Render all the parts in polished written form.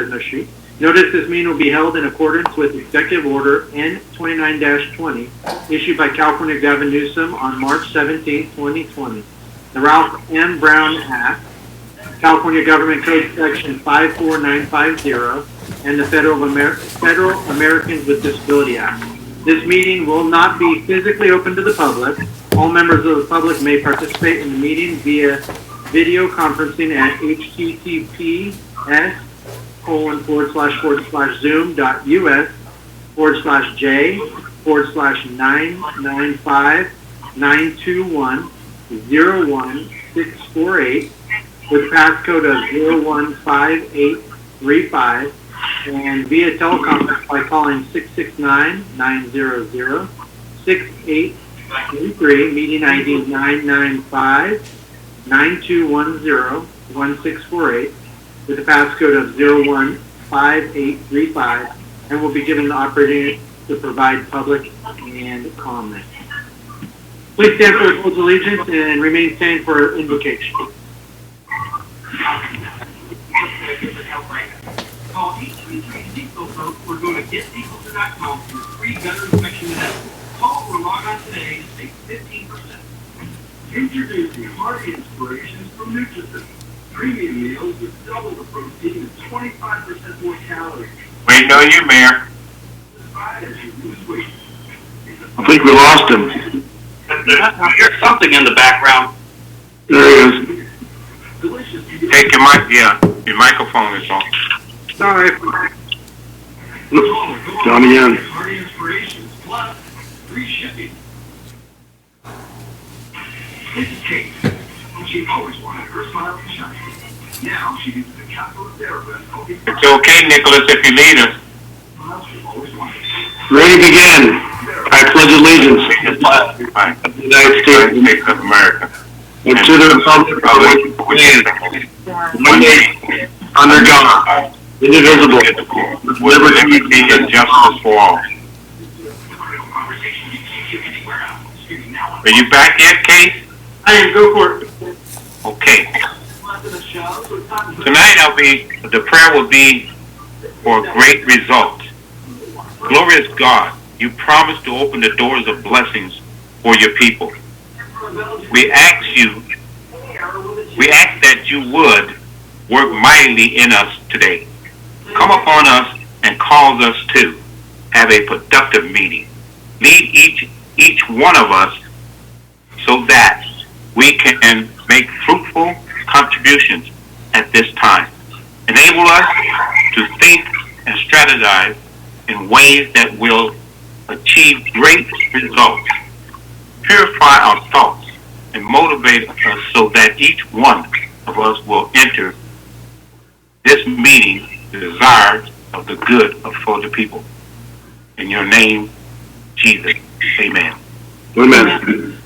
is no street. Notice this meeting will be held in accordance with Executive Order N29-20 issued by California Governor Newsom on March 17, 2020. The Ralph M. Brown Act, California Government Code Section 54950, and the Federal Americans with Disability Act. This meeting will not be physically open to the public. All members of the public may participate in the meeting via video conferencing at https://zoom.us/j/995-921-01648 with passcode of 015835 and via teleconference by calling 669-900-6833, meeting ID 995-9210-1648 with the passcode of 015835, and will be given the opportunity to provide public and comment. Please stand for the pledge of allegiance and remain standing for invocation. Call 833-SEATBELT folks or go to getseatbelts.com for your free gutter inspection today. Call or log on today to save 15%. Introducing Hearty Inspirations from Nutrisystem. Premium meals with double the protein and 25% more calories. Waiting on you, Mayor. As you lose weight. I think we lost him. There's something in the background. There he is. Delicious. Take your mic, your microphone is on. Sorry. Down again. Hearty Inspirations plus free shipping. This is Kate. She always wanted her smile to shine. Now she uses a capital therapist. It's okay, Nicholas, if you lead us. Ready to begin. I pledge allegiance to the United States of America. and to the republic for which it stands, one nation, under God, indivisible, with liberty and justice for all. Are you back yet, Kate? I am. Go for it. Okay. Tonight the prayer will be for great results. Glorious God, you promised to open the doors of blessings for your people. We ask that you would work mightily in us today. Come upon us and cause us to have a productive meeting. Lead each one of us so that we can make fruitful contributions at this time. Enable us to think and strategize in ways that will achieve great results. Purify our thoughts and motivate us so that each one of us will enter this meeting the desires of the good for the people. In your name, Jesus. Amen. Amen.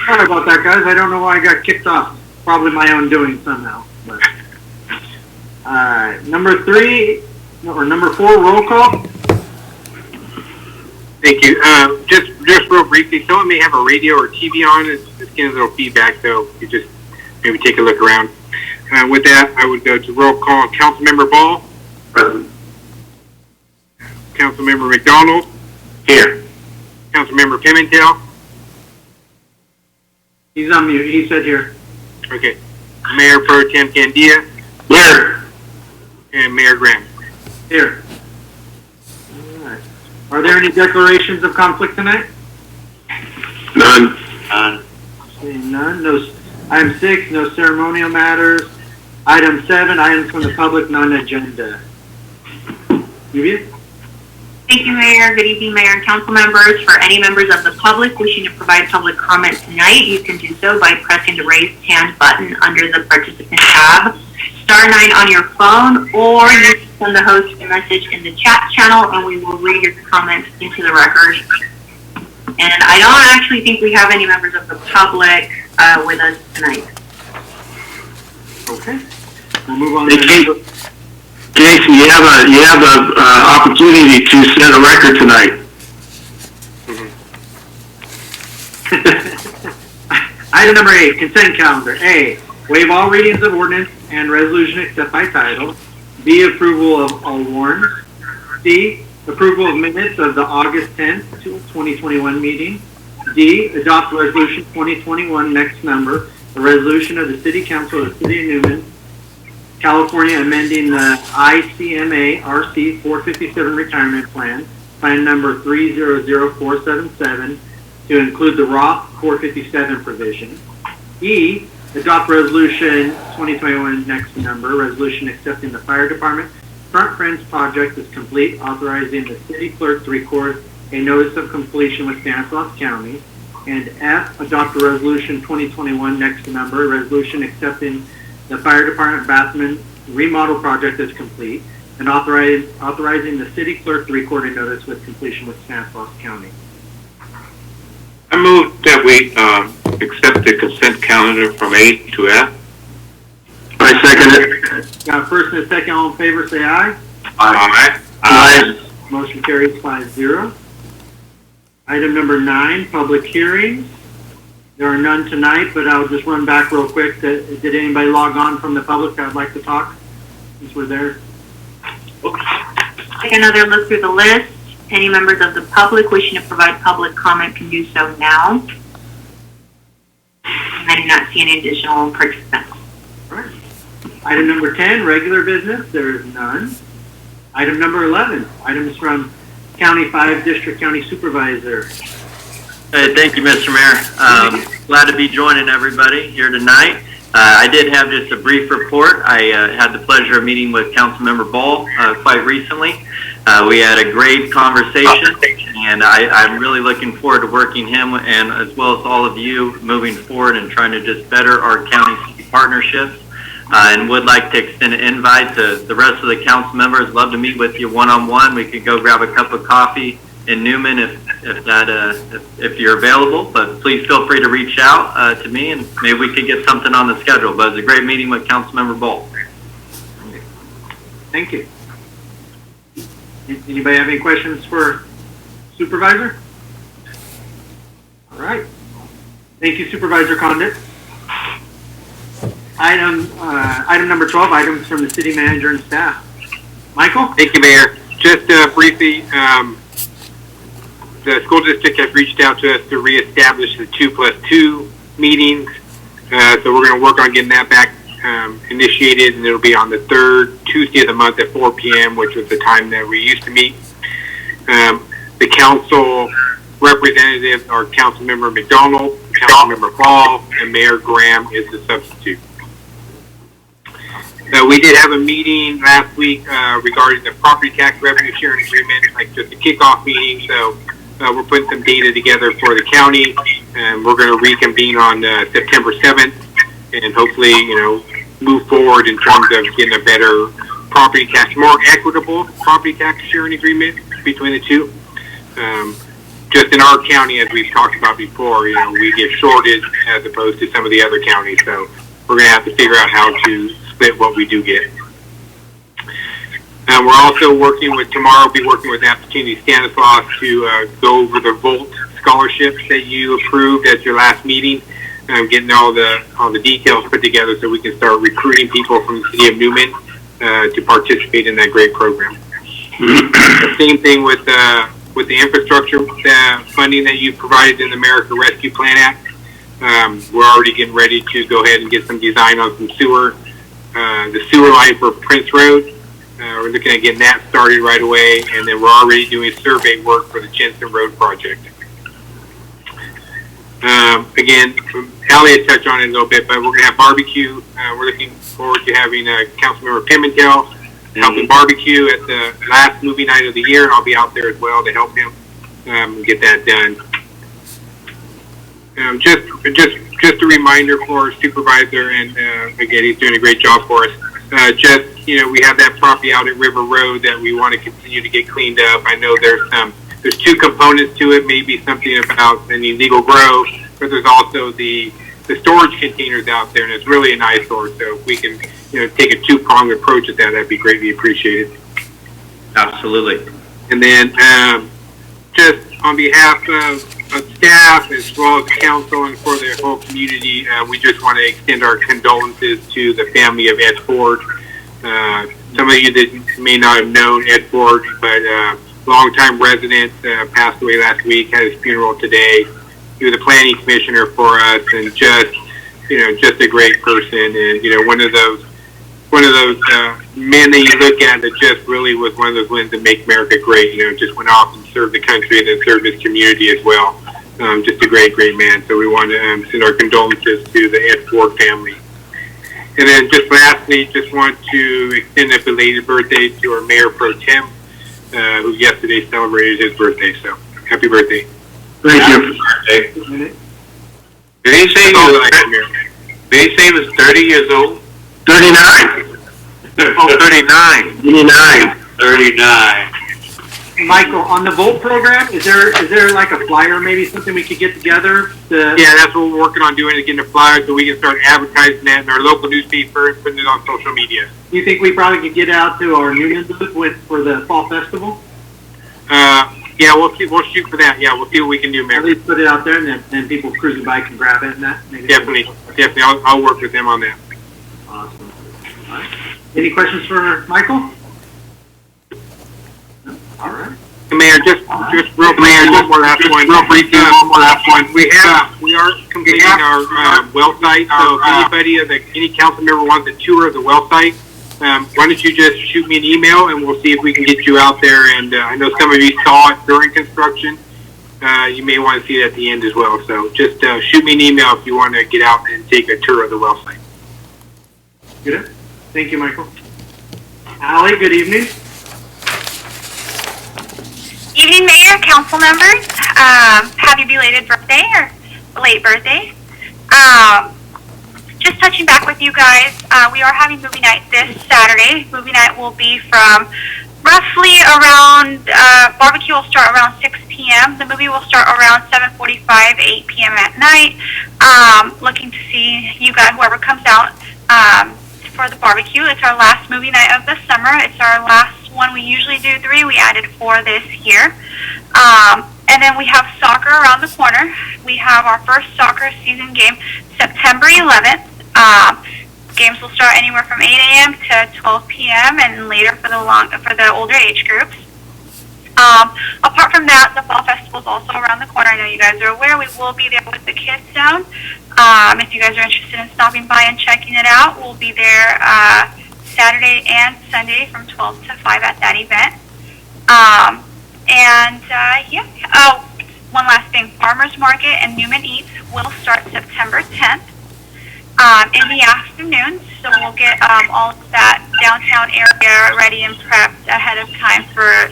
Sorry about that, guys. I don't know why I got kicked off. Probably my own doing somehow. But number 4, roll call. Thank you. Just real briefly, someone may have a radio or TV on. It's getting a little feedback, so you just maybe take a look around. With that, I would go to roll call. Councilmember Ball. Present. Councilmember McDonald. Here. Councilmember Pimentel. He's on mute. He said here. Okay. Mayor Pro Tem Candia. Here. And Mayor Graham. Here. All right. Are there any declarations of conflict tonight? None. Seeing none. No. Item 6, no ceremonial matters. Item 7, items from the public, non-agenda. Yuvia? Thank you, Mayor. Good evening, Mayor and council members. For any members of the public wishing to provide public comment tonight, you can do so by pressing the raised hand button under the participant tab, *9 on your phone, or you can send the host a message in the chat channel and we will read your comments into the record. And I don't actually think we have any members of the public with us tonight. Okay. We'll move on Hey, to Casey, you have a opportunity to set a record tonight. Item number 8, consent calendar. A, waive all readings of ordinance and resolution accept by title. B, approval of all warrants. C, approval of minutes of the August 10th, 2021 meeting. D, adopt resolution 2021 next number, a resolution of the City Council of the City of Newman, California, amending the ICMA RC 457 retirement plan, plan number 300477, to include the Roth 457 provision. E, adopt resolution 2021 next number, resolution accepting the fire department Front Friends project is complete, authorizing the city clerk to record a notice of completion with Stanislaus County. And F, adopt a resolution 2021 next number, resolution accepting the fire department bathroom remodel project is complete, and authorizing the city clerk to record a notice with completion with Stanislaus County. I move that we accept the consent calendar from A to F. I second it. Got a first and a second, all in favor, say aye. Aye. Aye. Motion carries 5-0. Item number 9, public hearings. There are none tonight, but I'll just run back real quick. Did anybody log on from the public that would like to talk since we're there? Take another look through the list. Any members of the public wishing to provide public comment can do so now. And I do not see any additional participants. All right. Item number 10, regular business. There is none. Item number 11, items from County 5 District County Supervisor. Hey, thank you, Mr. Mayor. Glad to be joining everybody here tonight. I did have just a brief report. I had the pleasure of meeting with Councilmember Ball quite recently. We had a great conversation, and I'm really looking forward to working him and as well as all of you moving forward and trying to just better our county partnerships. And would like to extend an invite to the rest of the council members. Love to meet with you one-on-one. We could go grab a cup of coffee in Newman if you're available. But please feel free to reach out to me, and maybe we could get something on the schedule. But it was a great meeting with Councilmember Bolt. Thank you. Anybody have any questions for Supervisor? All right. Thank you, Supervisor Condit. Item number 12, items from the city manager and staff. Michael? Thank you, Mayor. Just briefly, the school district has reached out to us to reestablish the 2+2 meetings. So we're going to work on getting that back initiated, and it'll be on the third Tuesday of the month at 4 p.m., which was the time that we used to meet. The council representatives are Councilmember McDonald, Councilmember Ball, and Mayor Graham is the substitute. We did have a meeting last week regarding the property tax revenue sharing agreement, like just a kickoff meeting. So we're putting some data together for the county, and we're going to reconvene on September 7th, and hopefully, move forward in terms of getting a better property tax, more equitable property tax sharing agreement between the two. Just in our county, as we've talked about before, we get shorted as opposed to some of the other counties. So we're going to have to figure out how to split what we do get. We're also working with, tomorrow we'll be working with Opportunity Stanislaus to go over the VOLT scholarships that you approved at your last meeting, getting all the details put together so we can start recruiting people from the city of Newman to participate in that great program. The same thing with the infrastructure funding that you provided in the America Rescue Plan Act. We're already getting ready to go ahead and get some design on some sewer, the sewer line for Prince Road. We're looking at getting that started right away, and then we're already doing survey work for the Jensen Road project. Again, Allie had touched on it a little bit, but we're going to have barbecue. We're looking forward to having Councilmember Pimentel helping barbecue at the last movie night of the year, and I'll be out there as well to help him get that done. Just a reminder for our supervisor, and again, he's doing a great job for us. We have that property out at River Road that we want to continue to get cleaned up. I know there's two components to it, maybe something about an illegal grow, but there's also the storage containers out there, and it's really an eyesore. So if we can, take a two-pronged approach at that'd be greatly appreciated. Absolutely. And then, just on behalf of staff as well as council and for the whole community, we just want to extend our condolences to the family of Ed Ford. Some of you that may not have known Ed Ford, but longtime resident, passed away last week, had his funeral today. He was a planning commissioner for us, and just a great person, and one of those men that you look at that just really was one of those ones that make America great. Just went off and served the country and then served his community as well. Just a great man. So we want to send our condolences to the Ed Ford family. And then just lastly, just want to extend a belated birthday to our Mayor Pro Tem, who yesterday celebrated his birthday. So happy birthday. Thank you. Did he say he was 30 years old? 39. Oh, 39. 39. Michael, on the Volt program, is there like a flyer, maybe something we could get together? Yeah, that's what we're working on doing, is getting a flyer so we can start advertising that in our local newspaper and putting it on social media. Do you think we probably could get out to our Newman booth for the fall festival? Yeah, we'll shoot for that. Yeah, we'll see what we can do, Mayor. At least put it out there, and then people cruising by can grab it and that. Definitely. I'll work with them on that. Awesome. All right. Any questions for Michael? All right. Mayor, just real briefly, one more last one. We are completing our well site. So if any council member wants a tour of the well site, why don't you just shoot me an email and we'll see if we can get you out there. And I know some of you saw it during construction. You may want to see it at the end as well. So just shoot me an email if you want to get out and take a tour of the well site. Good. Thank you, Michael. Allie, good evening. Evening, Mayor, council members. Happy belated birthday or late birthday. Just touching back with you guys, we are having movie night this Saturday. Movie night will be from roughly around, barbecue will start around 6 p.m. The movie will start around 7:45, 8 p.m. at night. Looking to see you guys, whoever comes out for the barbecue. It's our last movie night of the summer. It's our last one. We usually do 3. We added 4 this year. And then we have soccer around the corner. We have our first soccer season game September 11th. Games will start anywhere from 8 a.m. to 12 p.m. and later for the older age groups. Apart from that, the Fall Festival is also around the corner. I know you guys are aware. We will be there with the kids zone. If you guys are interested in stopping by and checking it out, we'll be there Saturday and Sunday from 12 to 5 at that event. One last thing. Farmers Market and Newman Eats will start September 10th in the afternoon. So we'll get all of that downtown area ready and prepped ahead of time for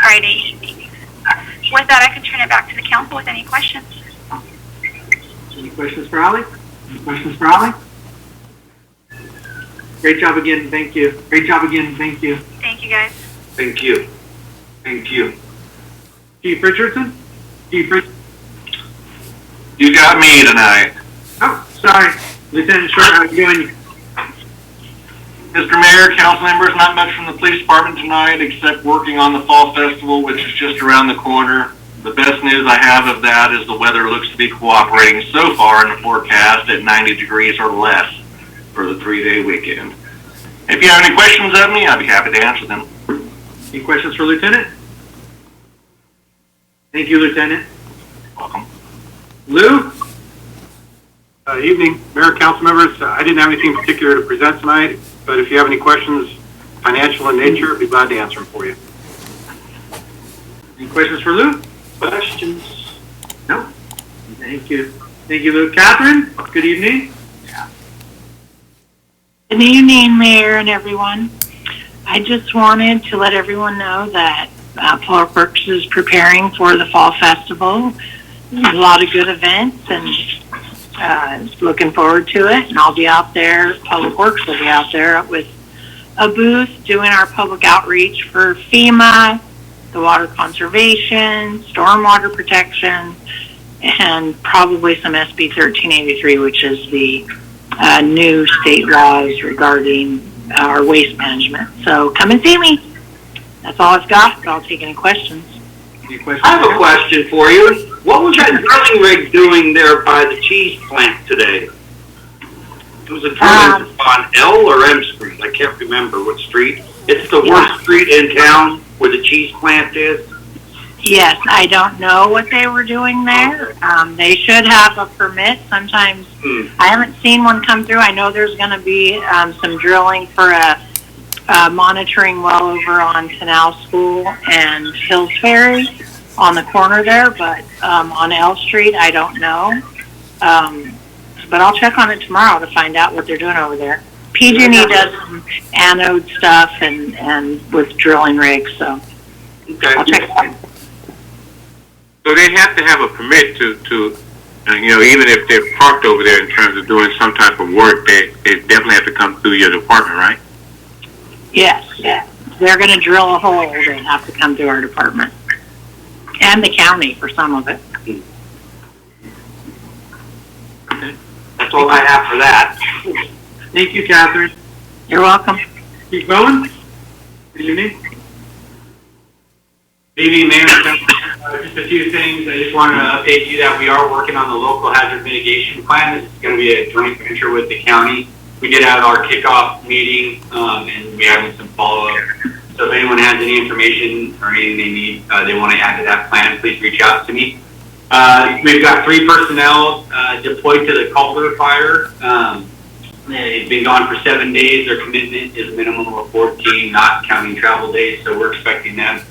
Friday evening. With that, I can turn it back to the council with any questions. Any questions for Allie? Great job again. Thank you. Thank you, guys. Thank you. Chief Richardson? You got me tonight. Oh, sorry. Lieutenant Short, how are you doing? Mr. Mayor, council members, not much from the police department tonight except working on the Fall Festival, which is just around the corner. The best news I have of that is the weather looks to be cooperating so far in the forecast at 90 degrees or less for the 3-day weekend. If you have any questions of me, I'd be happy to answer them. Any questions for Lieutenant? Thank you, Lieutenant. Welcome. Lou? Evening, Mayor, council members. I didn't have anything particular to present tonight, but if you have any questions, financial in nature, I'd be glad to answer them for you. Any questions for Lou? Questions? No? Thank you. Thank you, Lou. Catherine, good evening. Good evening, Mayor and everyone. I just wanted to let everyone know that Public Works is preparing for the Fall Festival. There's a lot of good events and looking forward to it. And I'll be out there, Public Works will be out there with a booth doing our public outreach for FEMA, the water conservation, stormwater protection, and probably some SB 1383, which is the new state laws regarding our waste management. So come and see me. That's all I've got. I'll take any questions. I have a question for you. What was that drilling rig doing there by the cheese plant today? It was a drilling on L or M Street. I can't remember what street. It's the worst street in town where the cheese plant is. Yes, I don't know what they were doing there. They should have a permit. Sometimes I haven't seen one come through. I know there's going to be some drilling for a monitoring well over on Canal School and Hills Ferry on the corner there, but on L Street, I don't know. But I'll check on it tomorrow to find out what they're doing over there. PG&E does some anode stuff and with drilling rigs, so I'll check it out. So they have to have a permit to even if they're parked over there in terms of doing some type of work, they definitely have to come through your department, right? Yes, if they're going to drill a hole, they have to come through our department. And the county for some of it. That's all I have for that. Thank you, Catherine. You're welcome. Keep going. Good evening. Good evening, Mayor. Just a few things. I just wanted to update you that we are working on the local hazard mitigation plan. This is going to be a joint venture with the county. We did have our kickoff meeting, and we have some follow-up. So if anyone has any information or anything they need, they want to add to that plan, please reach out to me. We've got 3 personnel deployed to the Calder fire. They've been gone for 7 days. Their commitment is a minimum of 14, not counting travel days. So we're expecting them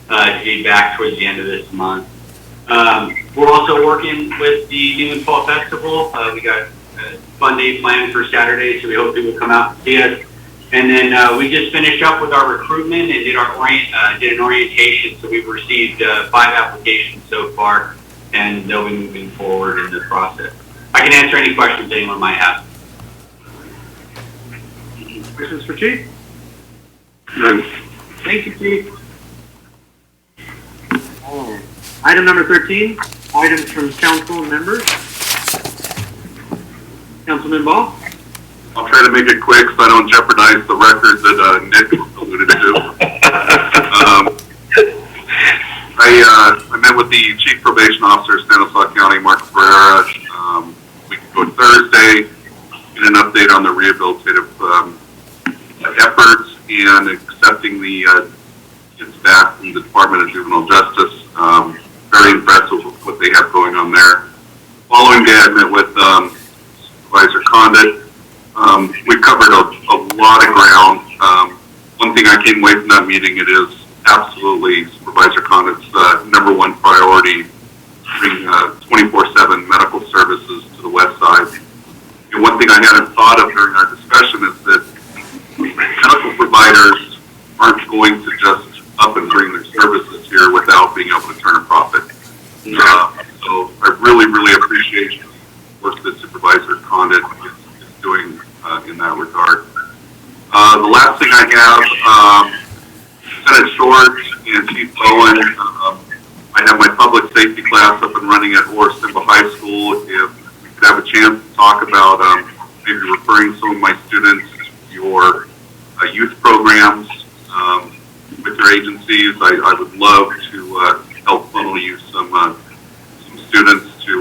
to be back towards the end of this month. We're also working with the Newman Fall Festival. We got a fun day planned for Saturday, so we hope people come out and see us. And then we just finished up with our recruitment and did an orientation. So we've received 5 applications so far, and they'll be moving forward in the process. I can answer any questions anyone might have. Questions for Chief? None. Thank you, Chief. Item number 13, items from council members. Councilman Ball? I'll try to make it quick so I don't jeopardize the record that Nick alluded to. I met with the Chief Probation Officer of Stanislaus County, Mark Ferreira. We can go Thursday, get an update on the rehabilitative efforts and accepting the kids back from the Department of Juvenile Justice. Very impressed with what they have going on there. Following day, I met with Supervisor Condit. We covered a lot of ground. One thing I came away from that meeting, it is absolutely Supervisor Condit's #1 priority, bring 24/7 medical services to the west side. And one thing I hadn't thought of during our discussion is that medical providers aren't going to just up and bring their services here without being able to turn a profit. So I really, really appreciate the work that Supervisor Condit is doing in that regard. The last thing I have, Lieutenant Short and Chief Bowen, I have my public safety class up and running at Horace Simba High School. If we could have a chance to talk about maybe referring some of my students to your youth programs with your agencies, I would love to help funnel you some students to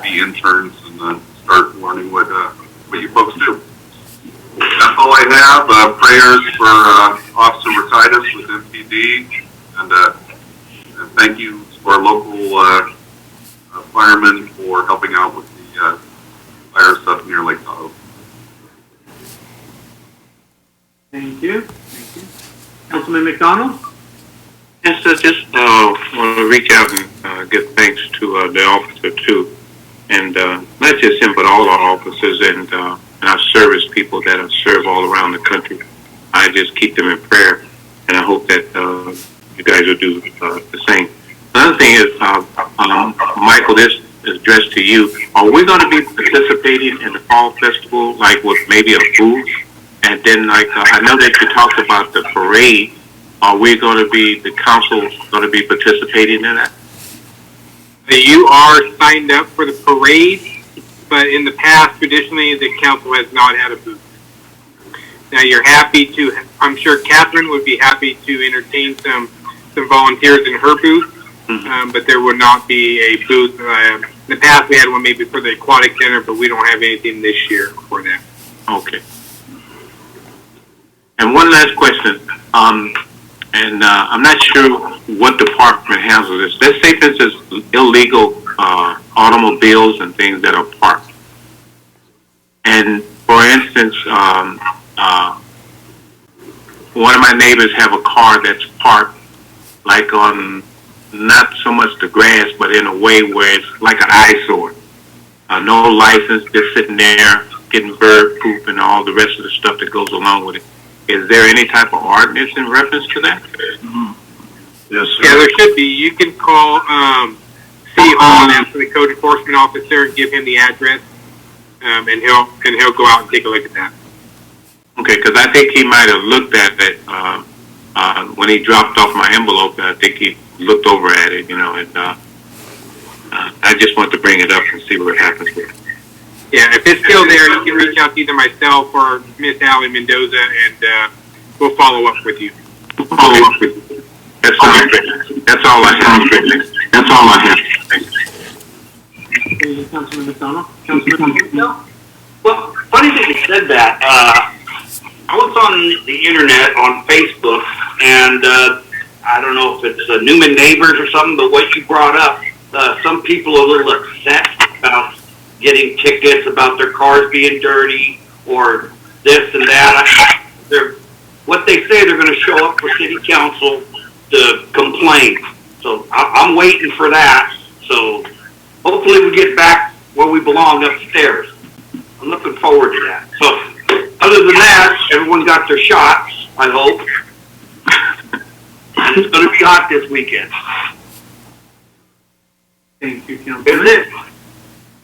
be interns and start learning what you folks do. That's all I have. Prayers for Officer Retitus with MPD, and thank you to our local firemen for helping out with the fire stuff near Lake Tahoe. Thank you. Thank you. Councilman McDonald? Yes, I just want to reach out and give thanks to the officer too, and not just him, but all our officers and our service people that serve all around the country. I just keep them in prayer, and I hope that you guys will do the same. Another thing is, Michael, this is addressed to you. Are we going to be participating in the fall festival, like with maybe a booth? And then, like, I know that you talked about the parade. Are we going to be, the council going to be participating in that? You are signed up for the parade, but in the past, traditionally, the council has not had a booth. Now, you're happy to, I'm sure Catherine would be happy to entertain some volunteers in her booth, but there will not be a booth. In the past, we had one maybe for the aquatic center, but we don't have anything this year for that. Okay. And one last question. I'm not sure what department handles this. Let's say this is illegal automobiles and things that are parked. And for instance, one of my neighbors have a car that's parked like on not so much the grass, but in a way where it's like an eyesore. No license, just sitting there getting bird poop and all the rest of the stuff that goes along with it. Is there any type of ordinance in reference to that? Yes, sir. Yeah, there should be. You can call City Hall and ask for the code enforcement officer and give him the address, and he'll go out and take a look at that. Okay, because I think he might have looked at it when he dropped off my envelope. I think he looked over at it, and I just want to bring it up and see what happens with it. Yeah, if it's still there, you can reach out to either myself or Miss Allie Mendoza, and we'll follow up with you. That's all I have. That's all I have. Thank you, Councilman McDonald. Councilman McDonald? Well, funny that you said that. I was on the internet on Facebook, and I don't know if it's Newman Neighbors or something, but what you brought up, some people are a little upset about getting tickets about their cars being dirty or this and that. What they say, they're going to show up for city council to complain. So I'm waiting for that. So hopefully we get back where we belong upstairs. I'm looking forward to that. So other than that, everyone got their shots, I hope. And it's going to be hot this weekend. Thank you, Councilman. Isn't it?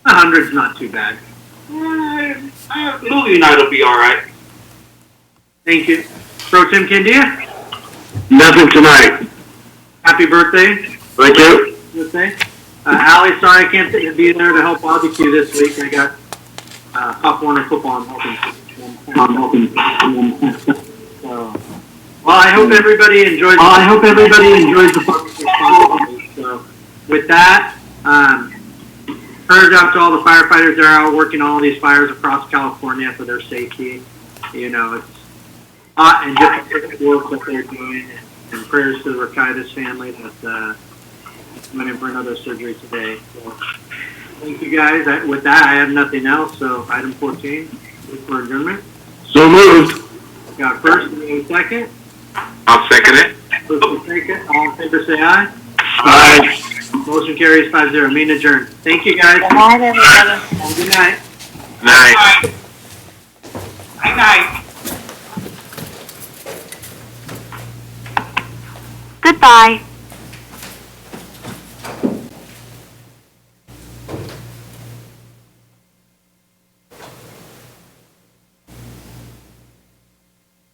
100's not too bad. Movie night will be all right. Thank you. Pro Tim Candia, Nothing tonight. happy birthday. Thank you. Birthday. Allie, sorry I can't be there to help barbecue this week. I got Pop Warner football I'm hoping. So, well, I hope everybody enjoys. The barbecue. So, with that, encourage out to all the firefighters that are out working all these fires across California for their safety. It's hot and difficult work that they're doing, and prayers to the Rakaitis family that's went in for another surgery today. So, thank you guys. With that, I have nothing else. So, item 14 is for adjournment. So moved. Got first and a second. I'll second it. First and second. All in favor, say aye. Aye. Motion carries 5-0. Meeting adjourned. Thank you, guys. Good night, everybody. Have a good night. Night. Good night. Goodbye.